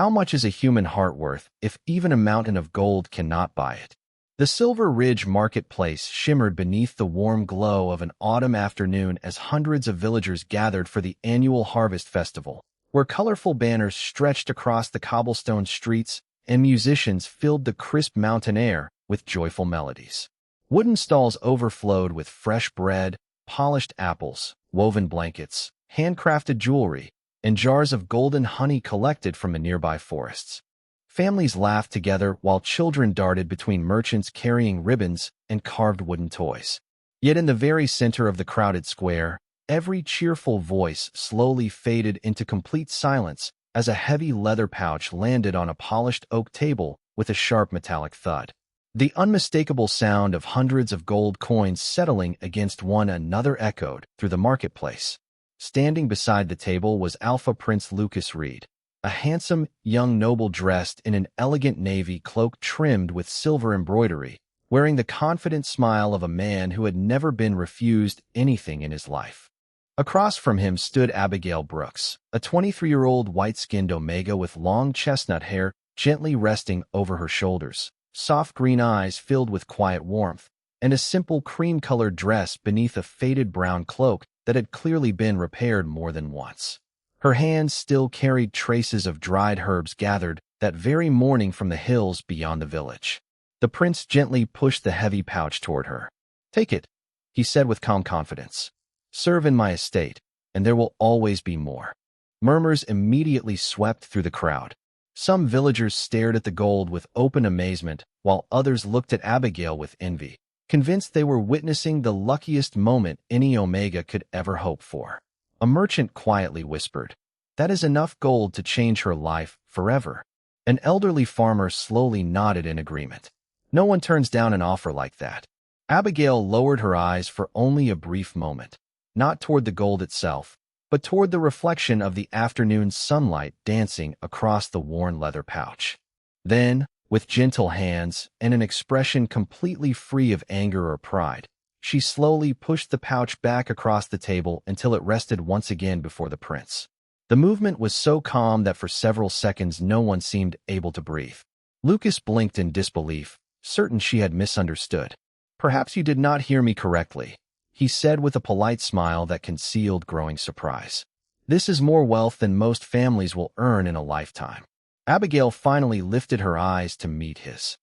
How much is a human heart worth if even a mountain of gold cannot buy it? The Silver Ridge marketplace shimmered beneath the warm glow of an autumn afternoon as hundreds of villagers gathered for the annual harvest festival, where colorful banners stretched across the cobblestone streets and musicians filled the crisp mountain air with joyful melodies. Wooden stalls overflowed with fresh bread, polished apples, woven blankets, handcrafted jewelry, and jars of golden honey collected from the nearby forests. Families laughed together while children darted between merchants carrying ribbons and carved wooden toys. Yet in the very center of the crowded square, every cheerful voice slowly faded into complete silence as a heavy leather pouch landed on a polished oak table with a sharp metallic thud. The unmistakable sound of hundreds of gold coins settling against one another echoed through the marketplace. Standing beside the table was Alpha Prince Lucas Reed, a handsome young noble dressed in an elegant navy cloak trimmed with silver embroidery, wearing the confident smile of a man who had never been refused anything in his life. Across from him stood Abigail Brooks, a 23-year-old white-skinned Omega with long chestnut hair gently resting over her shoulders, soft green eyes filled with quiet warmth, and a simple cream-colored dress beneath a faded brown cloak that had clearly been repaired more than once. Her hands still carried traces of dried herbs gathered that very morning from the hills beyond the village. The prince gently pushed the heavy pouch toward her. "Take it," he said with calm confidence. "Serve in my estate, and there will always be more." Murmurs immediately swept through the crowd. Some villagers stared at the gold with open amazement, while others looked at Abigail with envy, convinced they were witnessing the luckiest moment any Omega could ever hope for. A merchant quietly whispered, "That is enough gold to change her life forever." An elderly farmer slowly nodded in agreement. No one turns down an offer like that. Abigail lowered her eyes for only a brief moment, not toward the gold itself, but toward the reflection of the afternoon sunlight dancing across the worn leather pouch. Then, with gentle hands and an expression completely free of anger or pride, she slowly pushed the pouch back across the table until it rested once again before the prince. The movement was so calm that for several seconds no one seemed able to breathe. Lucas blinked in disbelief, certain she had misunderstood. "Perhaps you did not hear me correctly," he said with a polite smile that concealed growing surprise. "This is more wealth than most families will earn in a lifetime." Abigail finally lifted her eyes to meet his.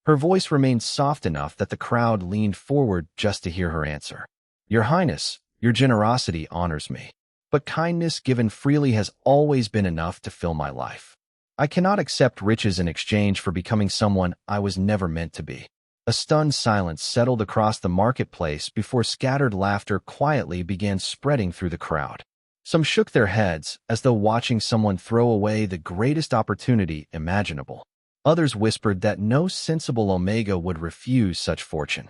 Her voice remained soft enough that the crowd leaned forward just to hear her answer. "Your Highness, your generosity honors me. But kindness given freely has always been enough to fill my life. I cannot accept riches in exchange for becoming someone I was never meant to be." A stunned silence settled across the marketplace before scattered laughter quietly began spreading through the crowd. Some shook their heads as though watching someone throw away the greatest opportunity imaginable. Others whispered that no sensible Omega would refuse such fortune.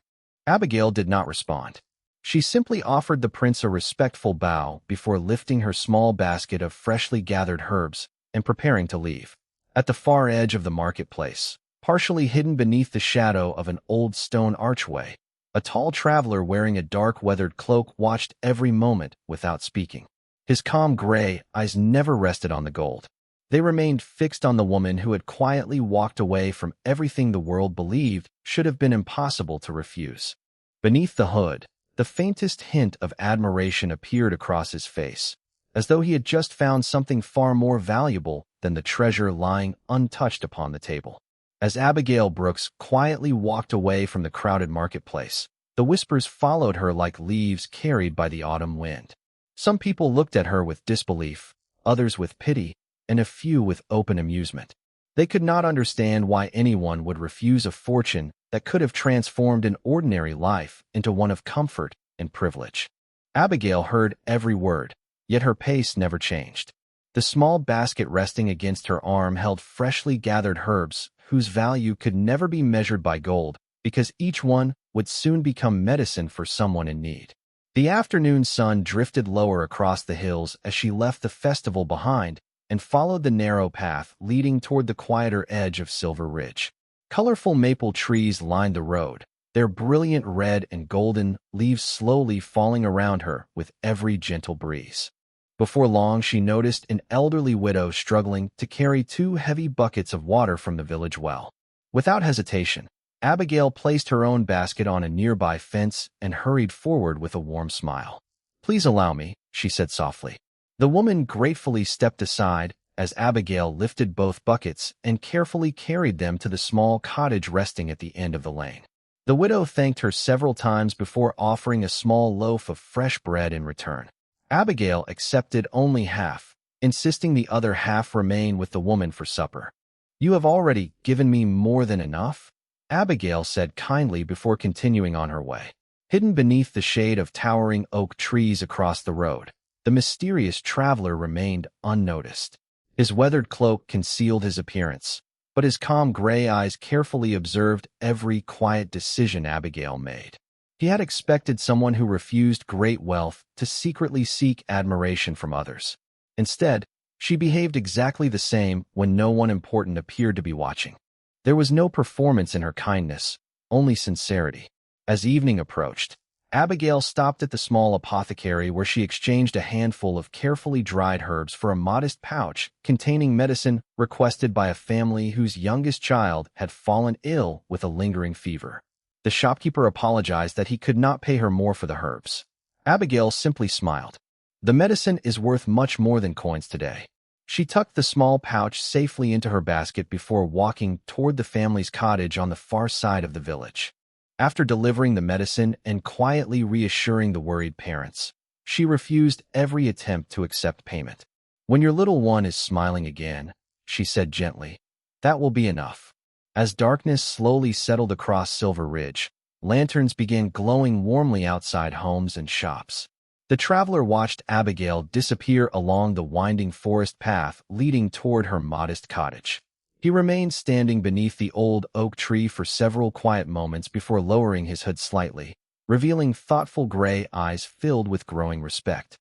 Abigail did not respond. She simply offered the prince a respectful bow before lifting her small basket of freshly gathered herbs and preparing to leave. At the far edge of the marketplace, partially hidden beneath the shadow of an old stone archway, a tall traveler wearing a dark weathered cloak watched every moment without speaking. His calm gray eyes never rested on the gold. They remained fixed on the woman who had quietly walked away from everything the world believed should have been impossible to refuse. Beneath the hood, the faintest hint of admiration appeared across his face, as though he had just found something far more valuable than the treasure lying untouched upon the table. As Abigail Brooks quietly walked away from the crowded marketplace, the whispers followed her like leaves carried by the autumn wind. Some people looked at her with disbelief, others with pity, and a few with open amusement. They could not understand why anyone would refuse a fortune that could have transformed an ordinary life into one of comfort and privilege. Abigail heard every word, yet her pace never changed. The small basket resting against her arm held freshly gathered herbs whose value could never be measured by gold, because each one would soon become medicine for someone in need. The afternoon sun drifted lower across the hills as she left the festival behind and followed the narrow path leading toward the quieter edge of Silver Ridge. Colorful maple trees lined the road, their brilliant red and golden leaves slowly falling around her with every gentle breeze. Before long, she noticed an elderly widow struggling to carry 2 heavy buckets of water from the village well. Without hesitation, Abigail placed her own basket on a nearby fence and hurried forward with a warm smile. "Please allow me," she said softly. The woman gratefully stepped aside as Abigail lifted both buckets and carefully carried them to the small cottage resting at the end of the lane. The widow thanked her several times before offering a small loaf of fresh bread in return. Abigail accepted only half, insisting the other half remain with the woman for supper. "You have already given me more than enough," Abigail said kindly before continuing on her way. Hidden beneath the shade of towering oak trees across the road, the mysterious traveler remained unnoticed. His weathered cloak concealed his appearance, but his calm gray eyes carefully observed every quiet decision Abigail made. He had expected someone who refused great wealth to secretly seek admiration from others. Instead, she behaved exactly the same when no one important appeared to be watching. There was no performance in her kindness, only sincerity. As evening approached, Abigail stopped at the small apothecary where she exchanged a handful of carefully dried herbs for a modest pouch containing medicine requested by a family whose youngest child had fallen ill with a lingering fever. The shopkeeper apologized that he could not pay her more for the herbs. Abigail simply smiled. "The medicine is worth much more than coins today." She tucked the small pouch safely into her basket before walking toward the family's cottage on the far side of the village. After delivering the medicine and quietly reassuring the worried parents, she refused every attempt to accept payment. "When your little one is smiling again," she said gently, "that will be enough." As darkness slowly settled across Silver Ridge, lanterns began glowing warmly outside homes and shops. The traveler watched Abigail disappear along the winding forest path leading toward her modest cottage. He remained standing beneath the old oak tree for several quiet moments before lowering his hood slightly, revealing thoughtful gray eyes filled with growing respect.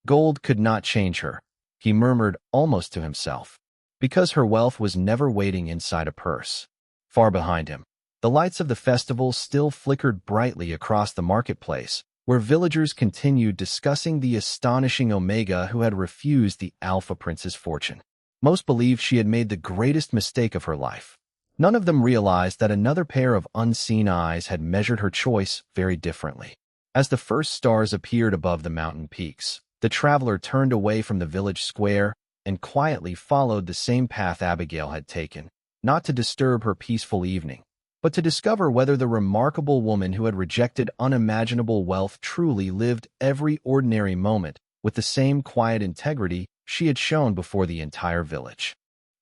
"Gold could not change her," he murmured almost to himself, because her wealth was never waiting inside a purse. Far behind him, the lights of the festival still flickered brightly across the marketplace, where villagers continued discussing the astonishing Omega who had refused the Alpha Prince's fortune. Most believed she had made the greatest mistake of her life. None of them realized that another pair of unseen eyes had measured her choice very differently. As the first stars appeared above the mountain peaks, the traveler turned away from the village square and quietly followed the same path Abigail had taken, not to disturb her peaceful evening, but to discover whether the remarkable woman who had rejected unimaginable wealth truly lived every ordinary moment with the same quiet integrity she had shown before the entire village.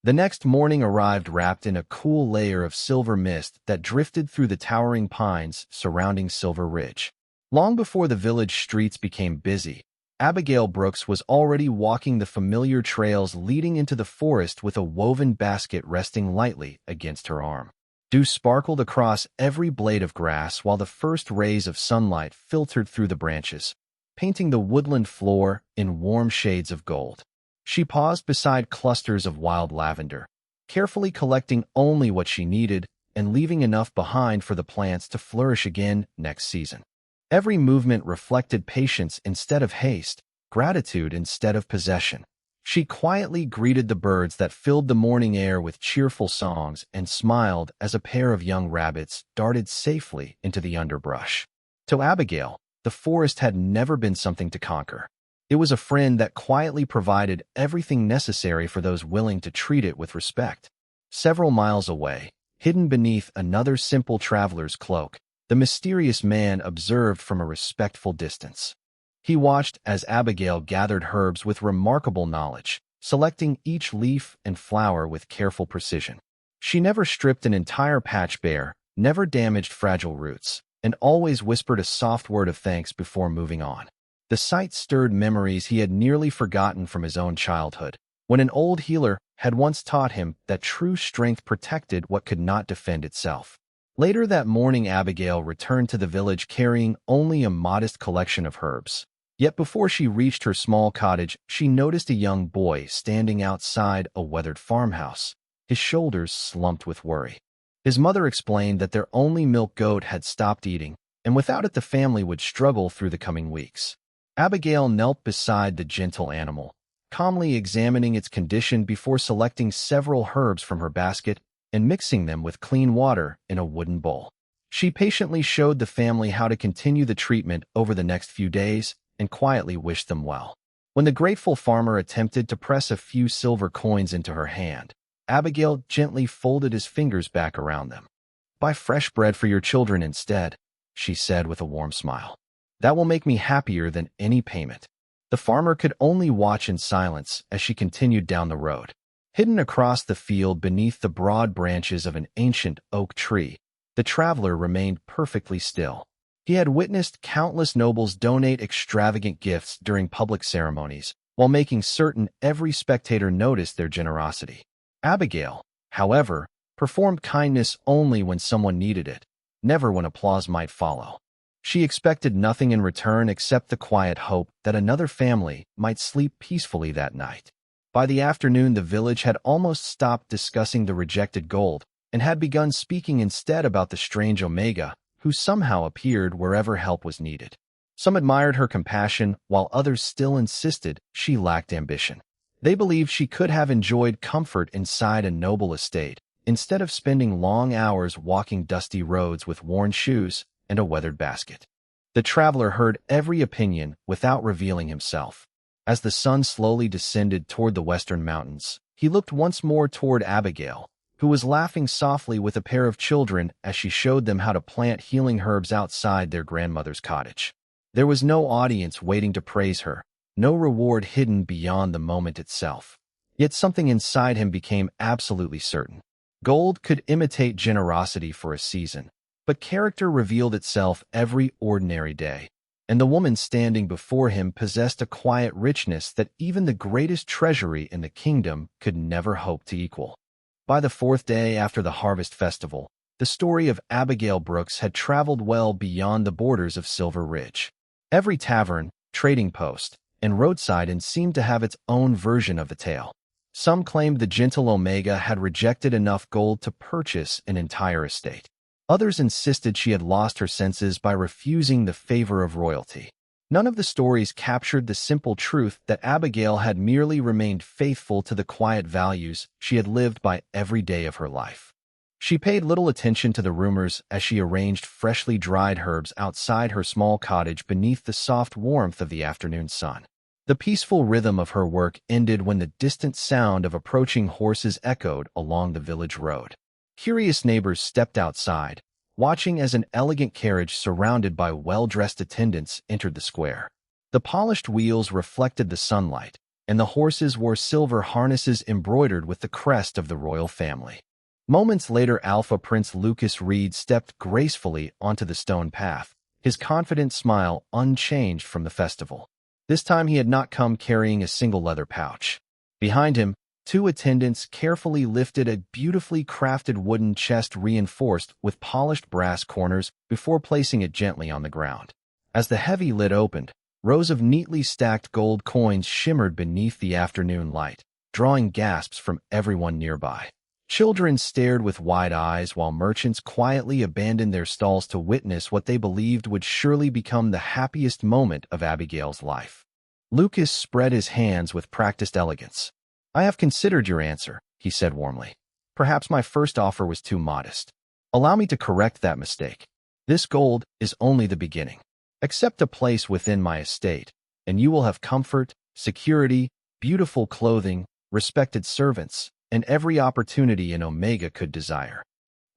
The next morning arrived wrapped in a cool layer of silver mist that drifted through the towering pines surrounding Silver Ridge. Long before the village streets became busy, Abigail Brooks was already walking the familiar trails leading into the forest with a woven basket resting lightly against her arm. Dew sparkled across every blade of grass while the first rays of sunlight filtered through the branches, painting the woodland floor in warm shades of gold. She paused beside clusters of wild lavender, carefully collecting only what she needed and leaving enough behind for the plants to flourish again next season. Every movement reflected patience instead of haste, gratitude instead of possession. She quietly greeted the birds that filled the morning air with cheerful songs and smiled as a pair of young rabbits darted safely into the underbrush. To Abigail, the forest had never been something to conquer. It was a friend that quietly provided everything necessary for those willing to treat it with respect. Several miles away, hidden beneath another simple traveler's cloak, the mysterious man observed from a respectful distance. He watched as Abigail gathered herbs with remarkable knowledge, selecting each leaf and flower with careful precision. She never stripped an entire patch bare, never damaged fragile roots, and always whispered a soft word of thanks before moving on. The sight stirred memories he had nearly forgotten from his own childhood, when an old healer had once taught him that true strength protected what could not defend itself. Later that morning, Abigail returned to the village carrying only a modest collection of herbs. Yet before she reached her small cottage, she noticed a young boy standing outside a weathered farmhouse, his shoulders slumped with worry. His mother explained that their only milk goat had stopped eating, and without it the family would struggle through the coming weeks. Abigail knelt beside the gentle animal, calmly examining its condition before selecting several herbs from her basket and mixing them with clean water in a wooden bowl. She patiently showed the family how to continue the treatment over the next few days and quietly wished them well. When the grateful farmer attempted to press a few silver coins into her hand, Abigail gently folded his fingers back around them. "Buy fresh bread for your children instead," she said with a warm smile. "That will make me happier than any payment." The farmer could only watch in silence as she continued down the road. Hidden across the field beneath the broad branches of an ancient oak tree, the traveler remained perfectly still. He had witnessed countless nobles donate extravagant gifts during public ceremonies, while making certain every spectator noticed their generosity. Abigail, however, performed kindness only when someone needed it, never when applause might follow. She expected nothing in return except the quiet hope that another family might sleep peacefully that night. By the afternoon, the village had almost stopped discussing the rejected gold and had begun speaking instead about the strange Omega, who somehow appeared wherever help was needed. Some admired her compassion, while others still insisted she lacked ambition. They believed she could have enjoyed comfort inside a noble estate, instead of spending long hours walking dusty roads with worn shoes and a weathered basket. The traveler heard every opinion without revealing himself. As the sun slowly descended toward the western mountains, he looked once more toward Abigail, who was laughing softly with a pair of children as she showed them how to plant healing herbs outside their grandmother's cottage. There was no audience waiting to praise her, no reward hidden beyond the moment itself. Yet something inside him became absolutely certain. Gold could imitate generosity for a season, but character revealed itself every ordinary day, and the woman standing before him possessed a quiet richness that even the greatest treasury in the kingdom could never hope to equal. By the fourth day after the harvest festival, the story of Abigail Brooks had traveled well beyond the borders of Silver Ridge. Every tavern, trading post, and roadside inn seemed to have its own version of the tale. Some claimed the gentle Omega had rejected enough gold to purchase an entire estate. Others insisted she had lost her senses by refusing the favor of royalty. None of the stories captured the simple truth that Abigail had merely remained faithful to the quiet values she had lived by every day of her life. She paid little attention to the rumors as she arranged freshly dried herbs outside her small cottage beneath the soft warmth of the afternoon sun. The peaceful rhythm of her work ended when the distant sound of approaching horses echoed along the village road. Curious neighbors stepped outside, watching as an elegant carriage surrounded by well-dressed attendants entered the square. The polished wheels reflected the sunlight, and the horses wore silver harnesses embroidered with the crest of the royal family. Moments later, Alpha Prince Lucas Reed stepped gracefully onto the stone path, his confident smile unchanged from the festival. This time he had not come carrying a single leather pouch. Behind him, two attendants carefully lifted a beautifully crafted wooden chest reinforced with polished brass corners before placing it gently on the ground. As the heavy lid opened, rows of neatly stacked gold coins shimmered beneath the afternoon light, drawing gasps from everyone nearby. Children stared with wide eyes while merchants quietly abandoned their stalls to witness what they believed would surely become the happiest moment of Abigail's life. Lucas spread his hands with practiced elegance. "I have considered your answer," he said warmly. "Perhaps my first offer was too modest. Allow me to correct that mistake. This gold is only the beginning. Accept a place within my estate, and you will have comfort, security, beautiful clothing, respected servants, and every opportunity an Omega could desire."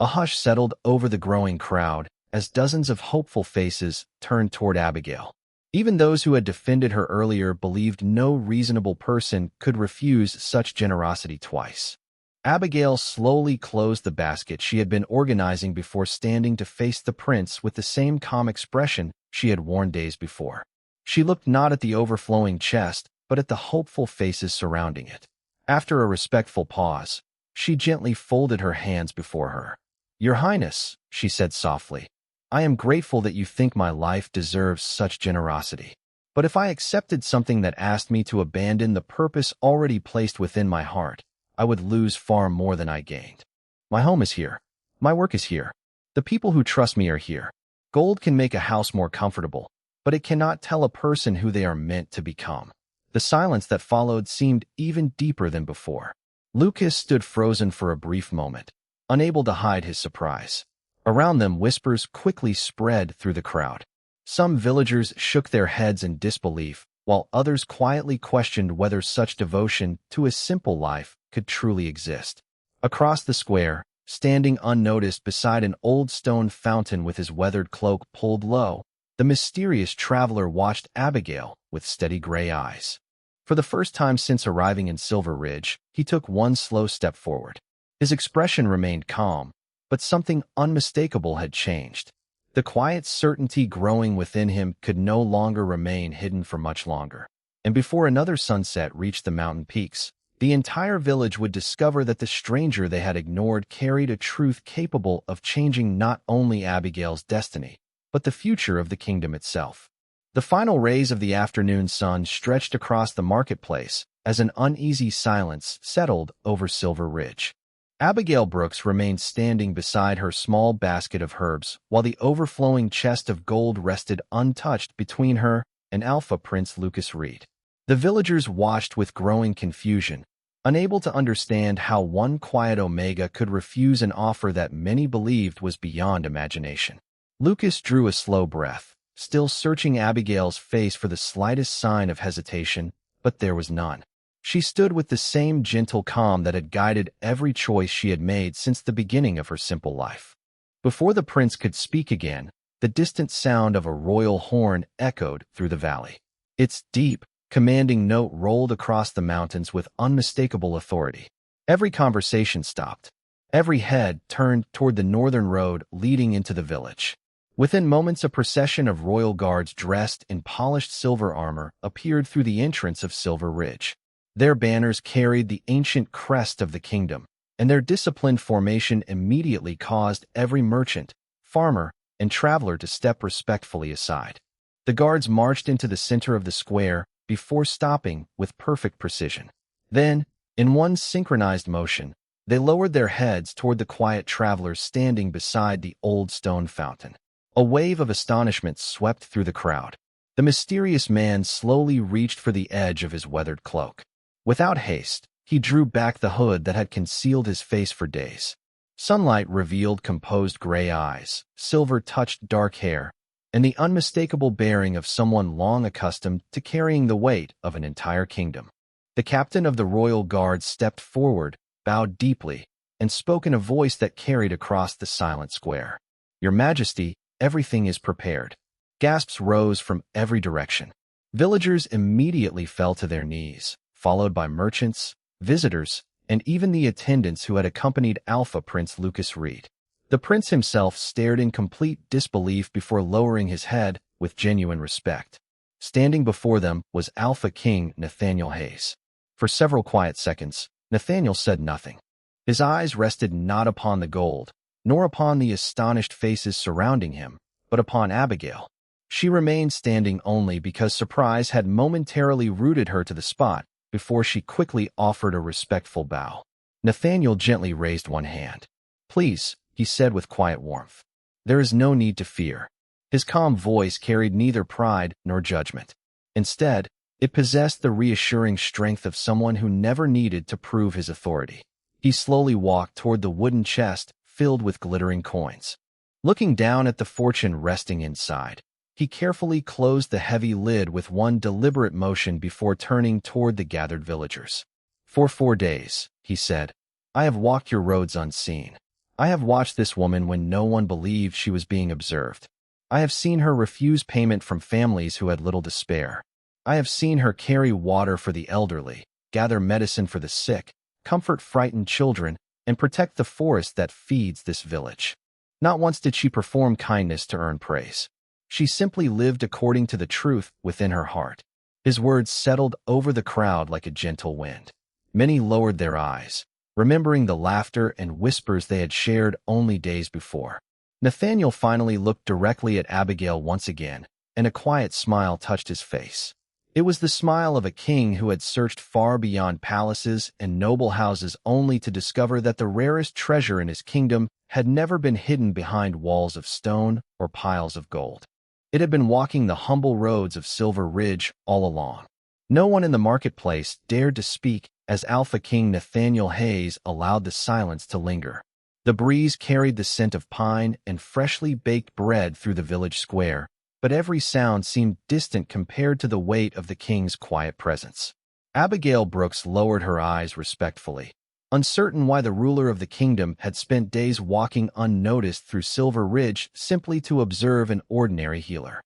A hush settled over the growing crowd as dozens of hopeful faces turned toward Abigail. Even those who had defended her earlier believed no reasonable person could refuse such generosity twice. Abigail slowly closed the basket she had been organizing before standing to face the prince with the same calm expression she had worn days before. She looked not at the overflowing chest, but at the hopeful faces surrounding it. After a respectful pause, she gently folded her hands before her. "Your Highness," she said softly, "I am grateful that you think my life deserves such generosity. But if I accepted something that asked me to abandon the purpose already placed within my heart, I would lose far more than I gained. My home is here. My work is here. The people who trust me are here. Gold can make a house more comfortable, but it cannot tell a person who they are meant to become. The silence that followed seemed even deeper than before. Lucas stood frozen for a brief moment, unable to hide his surprise. Around them, whispers quickly spread through the crowd. Some villagers shook their heads in disbelief, while others quietly questioned whether such devotion to a simple life could truly exist. Across the square, standing unnoticed beside an old stone fountain with his weathered cloak pulled low, the mysterious traveler watched Abigail with steady gray eyes. For the first time since arriving in Silver Ridge, he took one slow step forward. His expression remained calm, but something unmistakable had changed. The quiet certainty growing within him could no longer remain hidden for much longer. And before another sunset reached the mountain peaks, the entire village would discover that the stranger they had ignored carried a truth capable of changing not only Abigail's destiny, but the future of the kingdom itself. The final rays of the afternoon sun stretched across the marketplace as an uneasy silence settled over Silver Ridge. Abigail Brooks remained standing beside her small basket of herbs, while the overflowing chest of gold rested untouched between her and Alpha Prince Lucas Reed. The villagers watched with growing confusion, unable to understand how one quiet Omega could refuse an offer that many believed was beyond imagination. Lucas drew a slow breath, still searching Abigail's face for the slightest sign of hesitation, but there was none. She stood with the same gentle calm that had guided every choice she had made since the beginning of her simple life. Before the prince could speak again, the distant sound of a royal horn echoed through the valley. Its deep, commanding note rolled across the mountains with unmistakable authority. Every conversation stopped. Every head turned toward the northern road leading into the village. Within moments, a procession of royal guards dressed in polished silver armor appeared through the entrance of Silver Ridge. Their banners carried the ancient crest of the kingdom, and their disciplined formation immediately caused every merchant, farmer, and traveler to step respectfully aside. The guards marched into the center of the square before stopping with perfect precision. Then, in one synchronized motion, they lowered their heads toward the quiet travelers standing beside the old stone fountain. A wave of astonishment swept through the crowd. The mysterious man slowly reached for the edge of his weathered cloak. Without haste, he drew back the hood that had concealed his face for days. Sunlight revealed composed gray eyes, silver-touched dark hair, and the unmistakable bearing of someone long accustomed to carrying the weight of an entire kingdom. The captain of the royal guard stepped forward, bowed deeply, and spoke in a voice that carried across the silent square. "Your Majesty, everything is prepared." Gasps rose from every direction. Villagers immediately fell to their knees, followed by merchants, visitors, and even the attendants who had accompanied Alpha Prince Lucas Reed. The prince himself stared in complete disbelief before lowering his head with genuine respect. Standing before them was Alpha King Nathaniel Hayes. For several quiet seconds, Nathaniel said nothing. His eyes rested not upon the gold, nor upon the astonished faces surrounding him, but upon Abigail. She remained standing only because surprise had momentarily rooted her to the spot before she quickly offered a respectful bow. Nathaniel gently raised one hand. "Please," he said with quiet warmth. "There is no need to fear." His calm voice carried neither pride nor judgment. Instead, it possessed the reassuring strength of someone who never needed to prove his authority. He slowly walked toward the wooden chest filled with glittering coins. Looking down at the fortune resting inside, he carefully closed the heavy lid with one deliberate motion before turning toward the gathered villagers. "For 4 days," he said, "I have walked your roads unseen. I have watched this woman when no one believed she was being observed. I have seen her refuse payment from families who had little to spare. I have seen her carry water for the elderly, gather medicine for the sick, comfort frightened children, and protect the forest that feeds this village. Not once did she perform kindness to earn praise. She simply lived according to the truth within her heart." His words settled over the crowd like a gentle wind. Many lowered their eyes, remembering the laughter and whispers they had shared only days before. Nathaniel finally looked directly at Abigail once again, and a quiet smile touched his face. It was the smile of a king who had searched far beyond palaces and noble houses only to discover that the rarest treasure in his kingdom had never been hidden behind walls of stone or piles of gold. It had been walking the humble roads of Silver Ridge all along. No one in the marketplace dared to speak as Alpha King Nathaniel Hayes allowed the silence to linger. The breeze carried the scent of pine and freshly baked bread through the village square, but every sound seemed distant compared to the weight of the king's quiet presence. Abigail Brooks lowered her eyes respectfully, uncertain why the ruler of the kingdom had spent days walking unnoticed through Silver Ridge simply to observe an ordinary healer.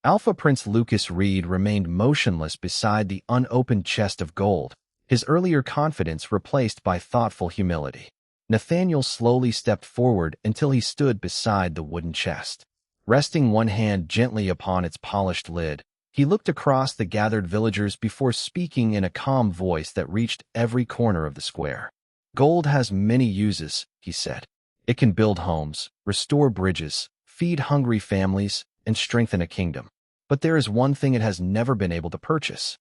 Alpha Prince Lucas Reed remained motionless beside the unopened chest of gold, his earlier confidence replaced by thoughtful humility. Nathaniel slowly stepped forward until he stood beside the wooden chest. Resting one hand gently upon its polished lid, he looked across the gathered villagers before speaking in a calm voice that reached every corner of the square. "Gold has many uses," he said. "It can build homes, restore bridges, feed hungry families, and strengthen a kingdom. But there is one thing it has never been able to purchase."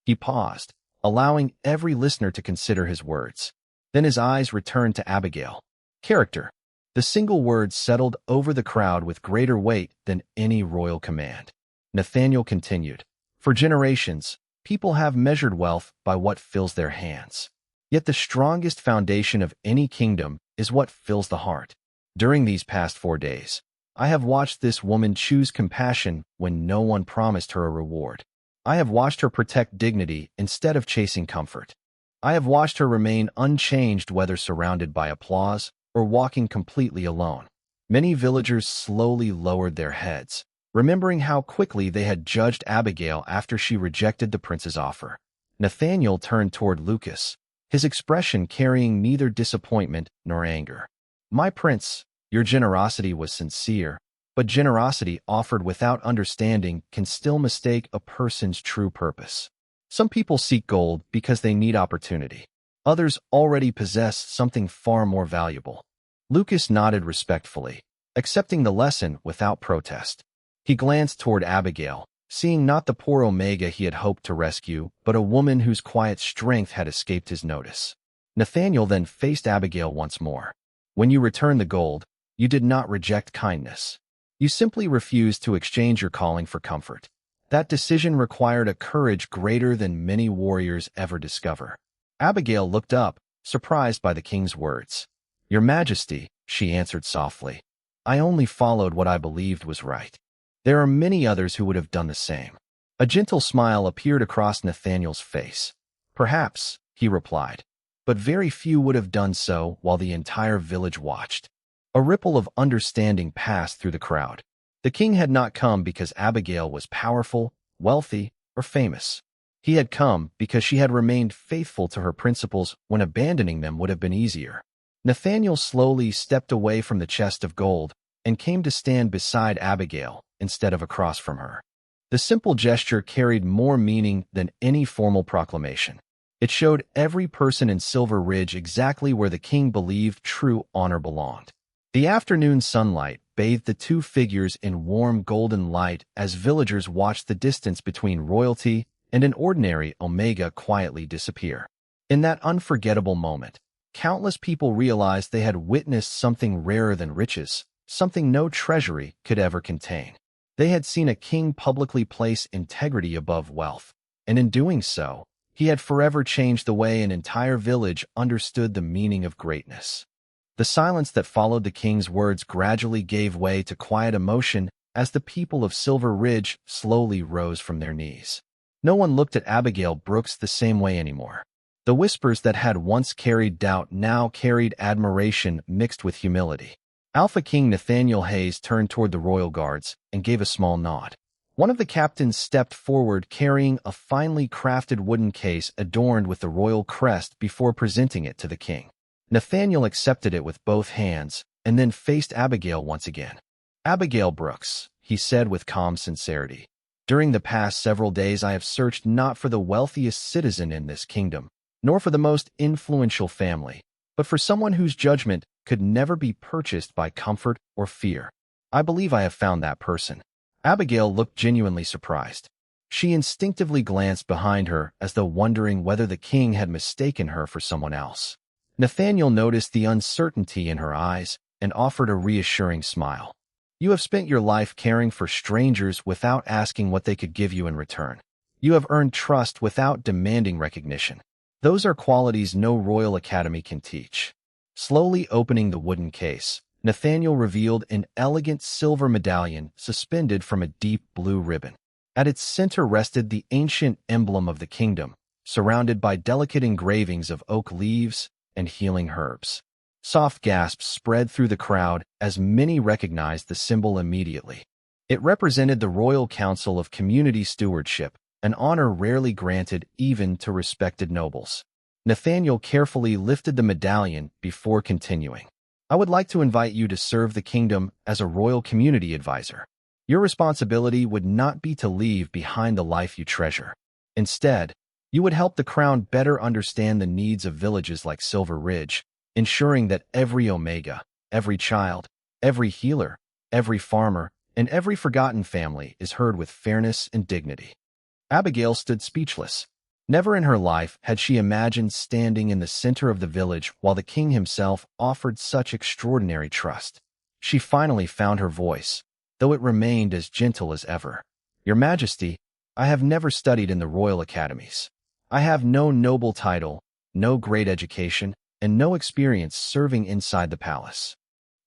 He paused, allowing every listener to consider his words. Then his eyes returned to Abigail. "Character." The single word settled over the crowd with greater weight than any royal command. Nathaniel continued, "For generations, people have measured wealth by what fills their hands. Yet the strongest foundation of any kingdom is what fills the heart. During these past 4 days, I have watched this woman choose compassion when no one promised her a reward. I have watched her protect dignity instead of chasing comfort. I have watched her remain unchanged whether surrounded by applause or walking completely alone." Many villagers slowly lowered their heads, remembering how quickly they had judged Abigail after she rejected the prince's offer. Nathaniel turned toward Lucas, his expression carrying neither disappointment nor anger. "My prince, your generosity was sincere, but generosity offered without understanding can still mistake a person's true purpose. Some people seek gold because they need opportunity. Others already possess something far more valuable." Lucas nodded respectfully, accepting the lesson without protest. He glanced toward Abigail, seeing not the poor Omega he had hoped to rescue, but a woman whose quiet strength had escaped his notice. Nathaniel then faced Abigail once more. "When you returned the gold, you did not reject kindness. You simply refused to exchange your calling for comfort. That decision required a courage greater than many warriors ever discover." Abigail looked up, surprised by the king's words. "Your Majesty," she answered softly, "I only followed what I believed was right. There are many others who would have done the same." A gentle smile appeared across Nathaniel's face. "Perhaps," he replied, "but very few would have done so while the entire village watched." A ripple of understanding passed through the crowd. The king had not come because Abigail was powerful, wealthy, or famous. He had come because she had remained faithful to her principles when abandoning them would have been easier. Nathaniel slowly stepped away from the chest of gold and came to stand beside Abigail instead of across from her. The simple gesture carried more meaning than any formal proclamation. It showed every person in Silver Ridge exactly where the king believed true honor belonged. The afternoon sunlight bathed the two figures in warm golden light as villagers watched the distance between royalty and an ordinary Omega quietly disappear. In that unforgettable moment, countless people realized they had witnessed something rarer than riches, something no treasury could ever contain. They had seen a king publicly place integrity above wealth, and in doing so, he had forever changed the way an entire village understood the meaning of greatness. The silence that followed the king's words gradually gave way to quiet emotion as the people of Silver Ridge slowly rose from their knees. No one looked at Abigail Brooks the same way anymore. The whispers that had once carried doubt now carried admiration mixed with humility. Alpha King Nathaniel Hayes turned toward the royal guards and gave a small nod. One of the captains stepped forward carrying a finely crafted wooden case adorned with the royal crest before presenting it to the king. Nathaniel accepted it with both hands and then faced Abigail once again. "Abigail Brooks," he said with calm sincerity, "during the past several days I have searched not for the wealthiest citizen in this kingdom, nor for the most influential family, but for someone whose judgment could never be purchased by comfort or fear. I believe I have found that person." Abigail looked genuinely surprised. She instinctively glanced behind her as though wondering whether the king had mistaken her for someone else. Nathaniel noticed the uncertainty in her eyes and offered a reassuring smile. You have spent your life caring for strangers without asking what they could give you in return. You have earned trust without demanding recognition. Those are qualities no Royal Academy can teach. Slowly opening the wooden case, Nathaniel revealed an elegant silver medallion suspended from a deep blue ribbon. At its center rested the ancient emblem of the kingdom, surrounded by delicate engravings of oak leaves and healing herbs. Soft gasps spread through the crowd as many recognized the symbol immediately. It represented the Royal Council of Community Stewardship, an honor rarely granted even to respected nobles. Nathaniel carefully lifted the medallion before continuing. I would like to invite you to serve the kingdom as a royal community advisor. Your responsibility would not be to leave behind the life you treasure. Instead, you would help the crown better understand the needs of villages like Silver Ridge, ensuring that every Omega, every child, every healer, every farmer, and every forgotten family is heard with fairness and dignity. Abigail stood speechless. Never in her life had she imagined standing in the center of the village while the king himself offered such extraordinary trust. She finally found her voice, though it remained as gentle as ever. Your Majesty, I have never studied in the royal academies. I have no noble title, no great education, and no experience serving inside the palace.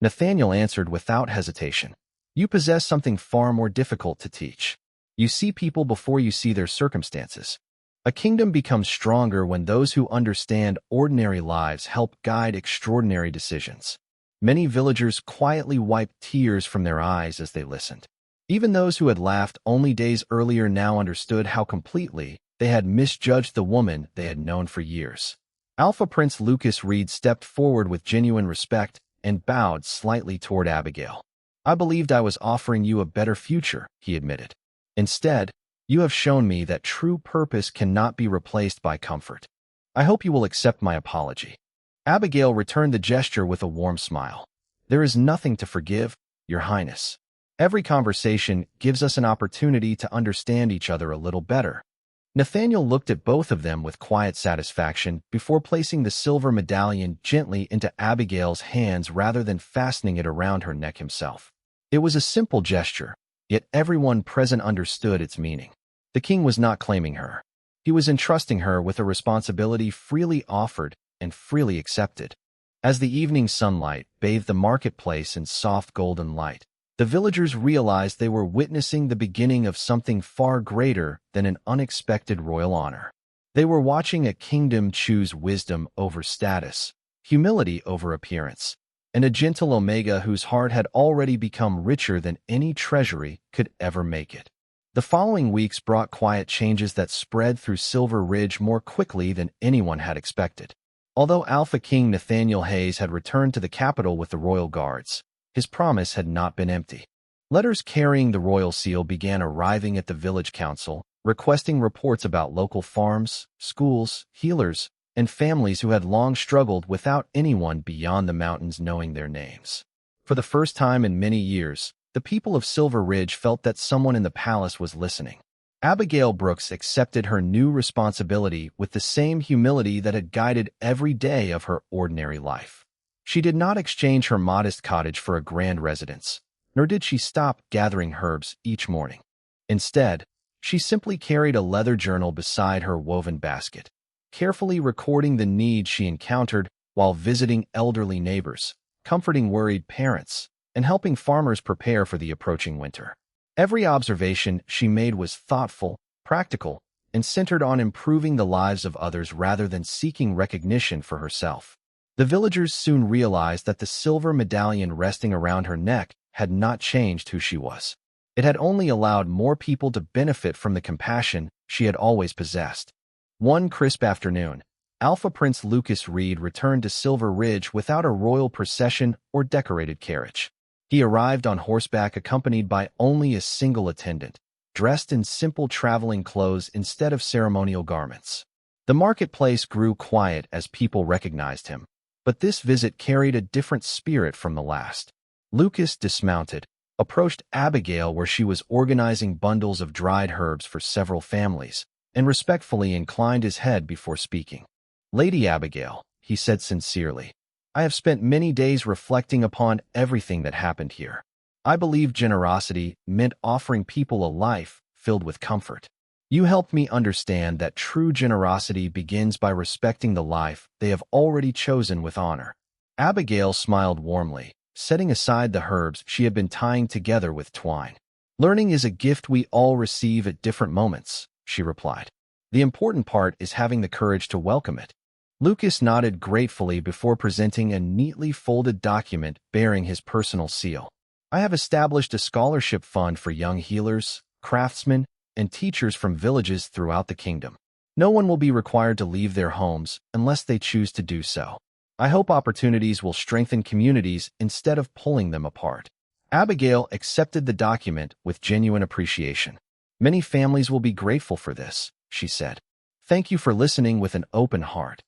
Nathaniel answered without hesitation. You possess something far more difficult to teach. You see people before you see their circumstances. A kingdom becomes stronger when those who understand ordinary lives help guide extraordinary decisions. Many villagers quietly wiped tears from their eyes as they listened. Even those who had laughed only days earlier now understood how completely they had misjudged the woman they had known for years. Alpha Prince Lucas Reed stepped forward with genuine respect and bowed slightly toward Abigail. I believed I was offering you a better future, he admitted. Instead, you have shown me that true purpose cannot be replaced by comfort. I hope you will accept my apology. Abigail returned the gesture with a warm smile. There is nothing to forgive, Your Highness. Every conversation gives us an opportunity to understand each other a little better. Nathaniel looked at both of them with quiet satisfaction before placing the silver medallion gently into Abigail's hands rather than fastening it around her neck himself. It was a simple gesture, yet everyone present understood its meaning. The king was not claiming her. He was entrusting her with a responsibility freely offered and freely accepted. As the evening sunlight bathed the marketplace in soft golden light, the villagers realized they were witnessing the beginning of something far greater than an unexpected royal honor. They were watching a kingdom choose wisdom over status, humility over appearance, and a gentle Omega whose heart had already become richer than any treasury could ever make it. The following weeks brought quiet changes that spread through Silver Ridge more quickly than anyone had expected. Although Alpha King Nathaniel Hayes had returned to the capital with the royal guards, his promise had not been empty. Letters carrying the royal seal began arriving at the village council, requesting reports about local farms, schools, healers, and families who had long struggled without anyone beyond the mountains knowing their names. For the first time in many years, the people of Silver Ridge felt that someone in the palace was listening. Abigail Brooks accepted her new responsibility with the same humility that had guided every day of her ordinary life. She did not exchange her modest cottage for a grand residence, nor did she stop gathering herbs each morning. Instead, she simply carried a leather journal beside her woven basket, carefully recording the needs she encountered while visiting elderly neighbors, comforting worried parents, and helping farmers prepare for the approaching winter. Every observation she made was thoughtful, practical, and centered on improving the lives of others rather than seeking recognition for herself. The villagers soon realized that the silver medallion resting around her neck had not changed who she was. It had only allowed more people to benefit from the compassion she had always possessed. One crisp afternoon, Alpha Prince Lucas Reed returned to Silver Ridge without a royal procession or decorated carriage. He arrived on horseback accompanied by only a single attendant, dressed in simple traveling clothes instead of ceremonial garments. The marketplace grew quiet as people recognized him, but this visit carried a different spirit from the last. Lucas dismounted, approached Abigail where she was organizing bundles of dried herbs for several families, and respectfully inclined his head before speaking. Lady Abigail, he said sincerely, I have spent many days reflecting upon everything that happened here. I believe generosity meant offering people a life filled with comfort. You helped me understand that true generosity begins by respecting the life they have already chosen with honor. Abigail smiled warmly, setting aside the herbs she had been tying together with twine. Learning is a gift we all receive at different moments, she replied. The important part is having the courage to welcome it. Lucas nodded gratefully before presenting a neatly folded document bearing his personal seal. I have established a scholarship fund for young healers, craftsmen, and teachers from villages throughout the kingdom. No one will be required to leave their homes unless they choose to do so. I hope opportunities will strengthen communities instead of pulling them apart. Abigail accepted the document with genuine appreciation. Many families will be grateful for this, she said. Thank you for listening with an open heart.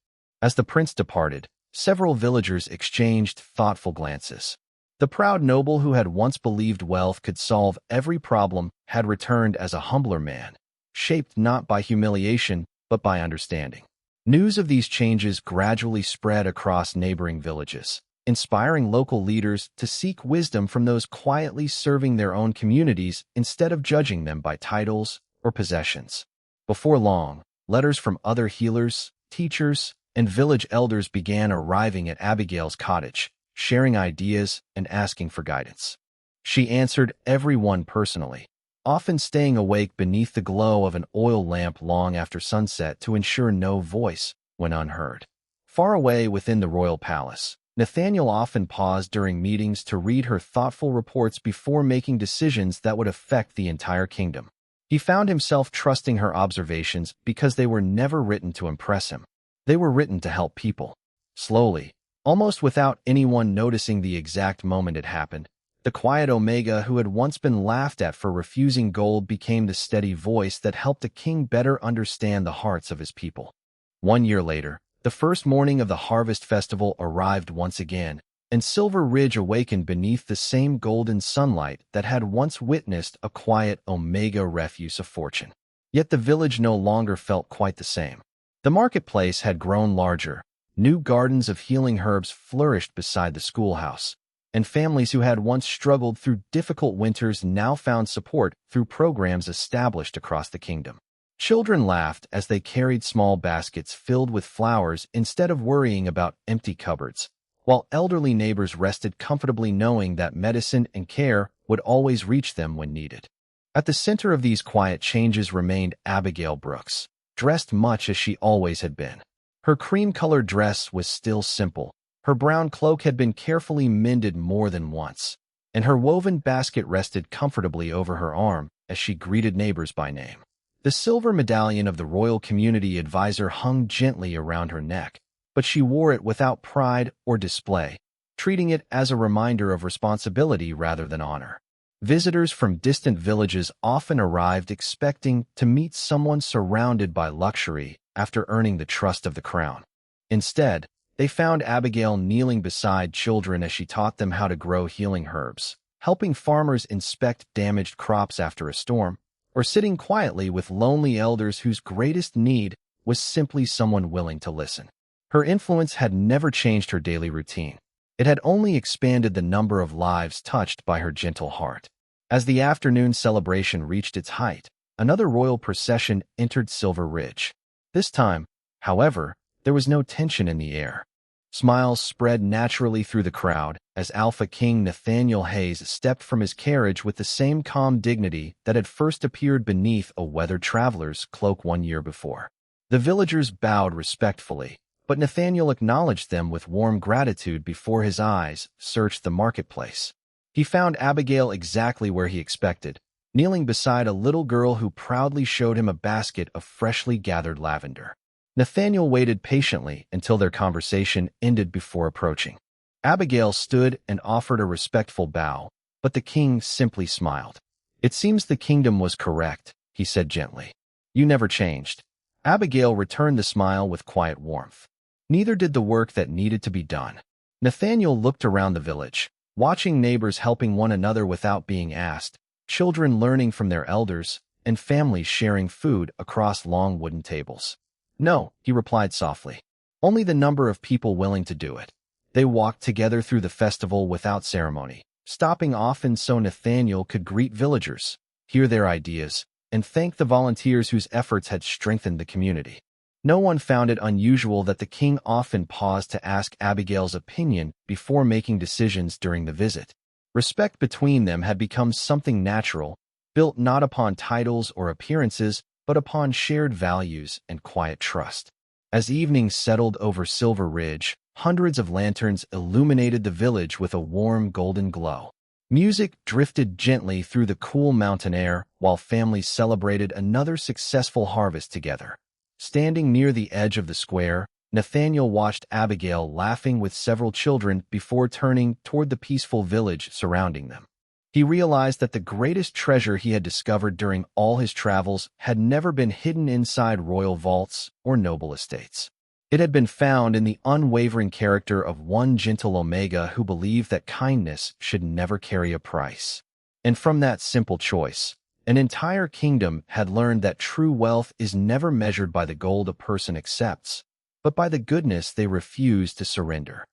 As the prince departed, several villagers exchanged thoughtful glances. The proud noble who had once believed wealth could solve every problem had returned as a humbler man, shaped not by humiliation but by understanding. News of these changes gradually spread across neighboring villages, inspiring local leaders to seek wisdom from those quietly serving their own communities instead of judging them by titles or possessions. Before long, letters from other healers, teachers, and village elders began arriving at Abigail's cottage, sharing ideas and asking for guidance. She answered every one personally, often staying awake beneath the glow of an oil lamp long after sunset to ensure no voice went unheard. Far away within the royal palace, Nathaniel often paused during meetings to read her thoughtful reports before making decisions that would affect the entire kingdom. He found himself trusting her observations because they were never written to impress him. They were written to help people. Slowly, almost without anyone noticing the exact moment it happened, the quiet Omega who had once been laughed at for refusing gold became the steady voice that helped the king better understand the hearts of his people. 1 year later, the first morning of the harvest festival arrived once again, and Silver Ridge awakened beneath the same golden sunlight that had once witnessed a quiet Omega refuse of fortune. Yet the village no longer felt quite the same. The marketplace had grown larger, new gardens of healing herbs flourished beside the schoolhouse, and families who had once struggled through difficult winters now found support through programs established across the kingdom. Children laughed as they carried small baskets filled with flowers instead of worrying about empty cupboards, while elderly neighbors rested comfortably knowing that medicine and care would always reach them when needed. At the center of these quiet changes remained Abigail Brooks, dressed much as she always had been. Her cream-colored dress was still simple, her brown cloak had been carefully mended more than once, and her woven basket rested comfortably over her arm as she greeted neighbors by name. The silver medallion of the royal community advisor hung gently around her neck, but she wore it without pride or display, treating it as a reminder of responsibility rather than honor. Visitors from distant villages often arrived expecting to meet someone surrounded by luxury after earning the trust of the crown. Instead, they found Abigail kneeling beside children as she taught them how to grow healing herbs, helping farmers inspect damaged crops after a storm, or sitting quietly with lonely elders whose greatest need was simply someone willing to listen. Her influence had never changed her daily routine. It had only expanded the number of lives touched by her gentle heart. As the afternoon celebration reached its height, another royal procession entered Silver Ridge. This time, however, there was no tension in the air. Smiles spread naturally through the crowd as Alpha King Nathaniel Hayes stepped from his carriage with the same calm dignity that had first appeared beneath a weathered traveler's cloak 1 year before. The villagers bowed respectfully, but Nathaniel acknowledged them with warm gratitude before his eyes searched the marketplace. He found Abigail exactly where he expected, kneeling beside a little girl who proudly showed him a basket of freshly gathered lavender. Nathaniel waited patiently until their conversation ended before approaching. Abigail stood and offered a respectful bow, but the king simply smiled. "It seems the kingdom was correct," he said gently. "You never changed." Abigail returned the smile with quiet warmth. Neither did the work that needed to be done. Nathaniel looked around the village, watching neighbors helping one another without being asked, children learning from their elders, and families sharing food across long wooden tables. "No," he replied softly. "Only the number of people willing to do it." They walked together through the festival without ceremony, stopping often so Nathaniel could greet villagers, hear their ideas, and thank the volunteers whose efforts had strengthened the community. No one found it unusual that the king often paused to ask Abigail's opinion before making decisions during the visit. Respect between them had become something natural, built not upon titles or appearances, but upon shared values and quiet trust. As evening settled over Silver Ridge, hundreds of lanterns illuminated the village with a warm golden glow. Music drifted gently through the cool mountain air while families celebrated another successful harvest together. Standing near the edge of the square, Nathaniel watched Abigail laughing with several children before turning toward the peaceful village surrounding them. He realized that the greatest treasure he had discovered during all his travels had never been hidden inside royal vaults or noble estates. It had been found in the unwavering character of one gentle Omega who believed that kindness should never carry a price. And from that simple choice, an entire kingdom had learned that true wealth is never measured by the gold a person accepts, but by the goodness they refuse to surrender.